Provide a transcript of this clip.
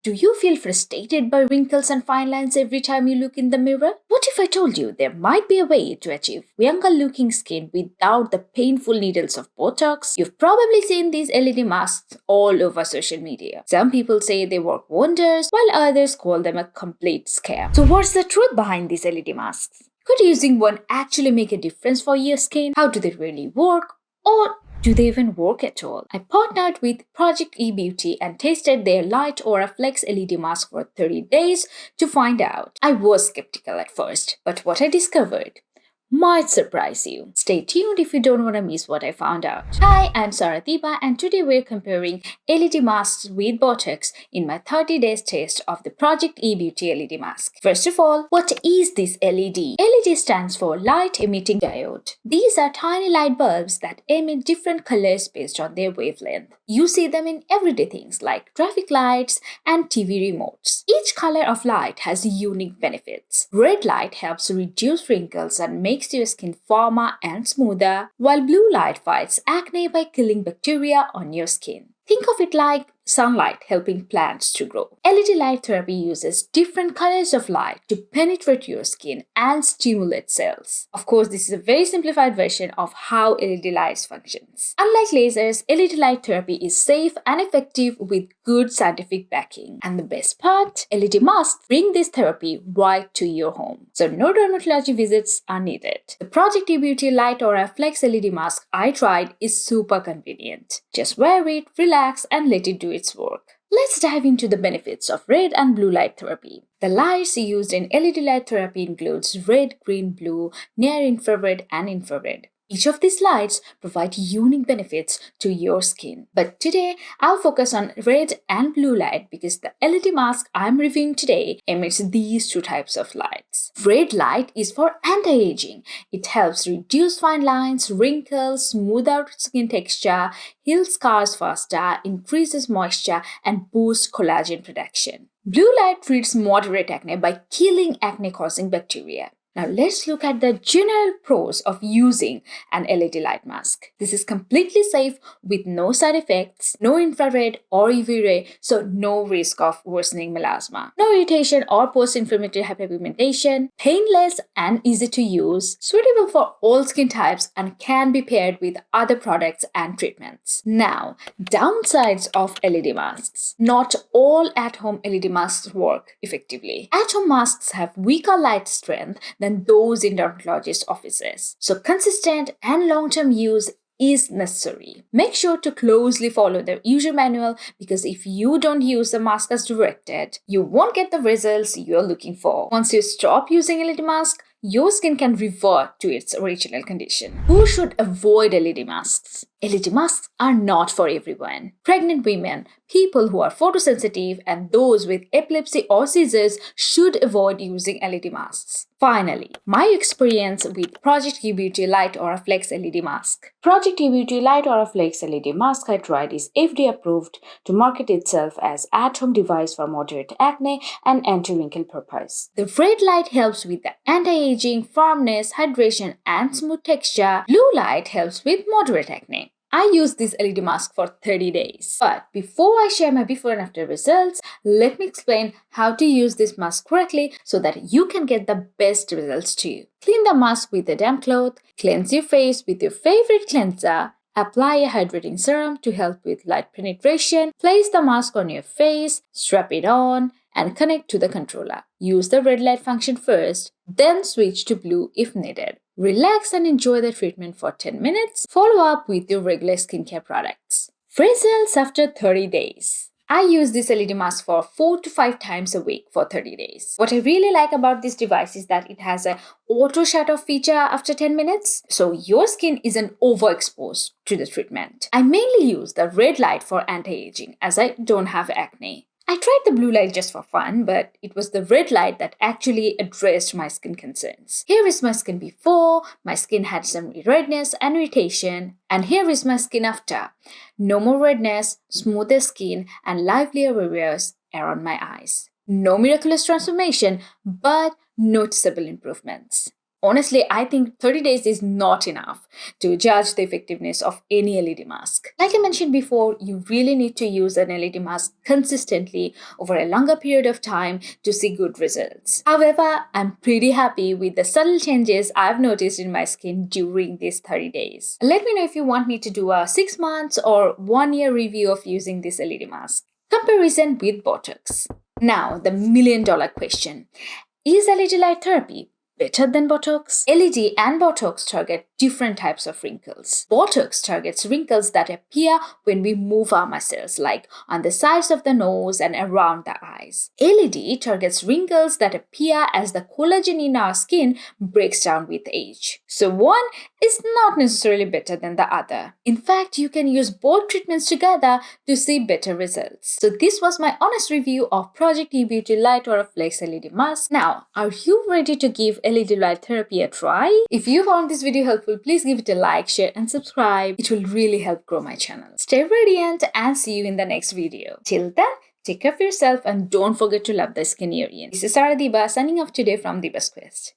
Do you feel frustrated by wrinkles and fine lines every time you look in the mirror? What if I told you there might be a way to achieve younger looking skin without the painful needles of Botox? You've probably seen these LED masks all over social media. Some people say they work wonders, while others call them a complete scam. So what's the truth behind these LED masks? Could using one actually make a difference for your skin? How do they really work? Or do they even work at all? I partnered with Project eBeauty and tested their LightAura Flex LED mask for 30 days to find out. I was skeptical at first, but what I discovered might surprise you. Stay tuned if you don't want to miss what I found out. Hi, I'm Dibas, and today we're comparing LED masks with Botox in my 30 days test of the Project eBeauty LED mask. First of all, what is this LED? LED stands for Light Emitting Diode. These are tiny light bulbs that emit different colors based on their wavelength. You see them in everyday things like traffic lights and TV remotes. Each color of light has unique benefits. Red light helps reduce wrinkles and makes your skin firmer and smoother, while blue light fights acne by killing bacteria on your skin. Think of it like sunlight helping plants to grow. LED light therapy uses different colors of light to penetrate your skin and stimulate cells. Of course, this is a very simplified version of how LED lights functions. Unlike lasers, LED light therapy is safe and effective with good scientific backing. And the best part, LED masks bring this therapy right to your home. So no dermatology visits are needed. The Project eBeauty LightAura Flex LED mask I tried is super convenient. Just wear it, relax, and let it do its work. Let's dive into the benefits of red and blue light therapy. The lights used in LED light therapy includes red, green, blue, near-infrared, and infrared. Each of these lights provide unique benefits to your skin. But today, I'll focus on red and blue light because the LED mask I'm reviewing today emits these two types of lights. Red light is for anti-aging. It helps reduce fine lines, wrinkles, smooth out skin texture, heal scars faster, increases moisture, and boosts collagen production. Blue light treats moderate acne by killing acne-causing bacteria. Now let's look at the general pros of using an LED light mask. This is completely safe with no side effects, no infrared or UV ray, so no risk of worsening melasma. No irritation or post-inflammatory hyperpigmentation, painless and easy to use, suitable for all skin types and can be paired with other products and treatments. Now, downsides of LED masks. Not all at-home LED masks work effectively. At-home masks have weaker light strength than those in dermatologist offices. So consistent and long-term use is necessary. Make sure to closely follow the user manual because if you don't use the mask as directed, you won't get the results you're looking for. Once you stop using a LED mask, your skin can revert to its original condition. Who should avoid LED masks? LED masks are not for everyone. Pregnant women, people who are photosensitive, and those with epilepsy or seizures should avoid using LED masks. Finally, my experience with Project eBeauty LightAura Flex LED mask. Project eBeauty LightAura Flex LED mask I tried is FDA-approved to market itself as at-home device for moderate acne and anti-wrinkle purpose. The red light helps with the anti-aging, firmness, hydration, and smooth texture. Blue light helps with moderate acne. I used this LED mask for 30 days. But before I share my before and after results, let me explain how to use this mask correctly so that you can get the best results too. Clean the mask with a damp cloth, cleanse your face with your favorite cleanser, apply a hydrating serum to help with light penetration, place the mask on your face, strap it on, and connect to the controller. Use the red light function first, then switch to blue if needed. Relax and enjoy the treatment for 10 minutes. Follow up with your regular skincare products. Results after 30 days. I use this LED mask for 4 to 5 times a week for 30 days. What I really like about this device is that it has an auto shut off feature after 10 minutes, so your skin isn't overexposed to the treatment. I mainly use the red light for anti-aging as I don't have acne. I tried the blue light just for fun, but it was the red light that actually addressed my skin concerns. Here is my skin before, my skin had some redness and irritation, and here is my skin after. No more redness, smoother skin, and livelier areas around my eyes. No miraculous transformation, but noticeable improvements. Honestly, I think 30 days is not enough to judge the effectiveness of any LED mask. Like I mentioned before, you really need to use an LED mask consistently over a longer period of time to see good results. However, I'm pretty happy with the subtle changes I've noticed in my skin during these 30 days. Let me know if you want me to do a 6 months or 1 year review of using this LED mask. Comparison with Botox. Now, the $1,000,000 question. Is LED light therapy better than Botox? LED and Botox target different types of wrinkles. Botox targets wrinkles that appear when we move our muscles, like on the sides of the nose and around the eyes. LED targets wrinkles that appear as the collagen in our skin breaks down with age. So one is not necessarily better than the other. In fact, you can use both treatments together to see better results. So this was my honest review of Project eBeauty LightAura Flex LED Mask. Now, are you ready to give LED light therapy a try? If you found this video helpful, please give it a like, share and subscribe. It will really help grow my channel. Stay radiant and see you in the next video. Till then, take care of yourself and don't forget to love the skin you're in. This is Dibas signing off today from Dibas Quest.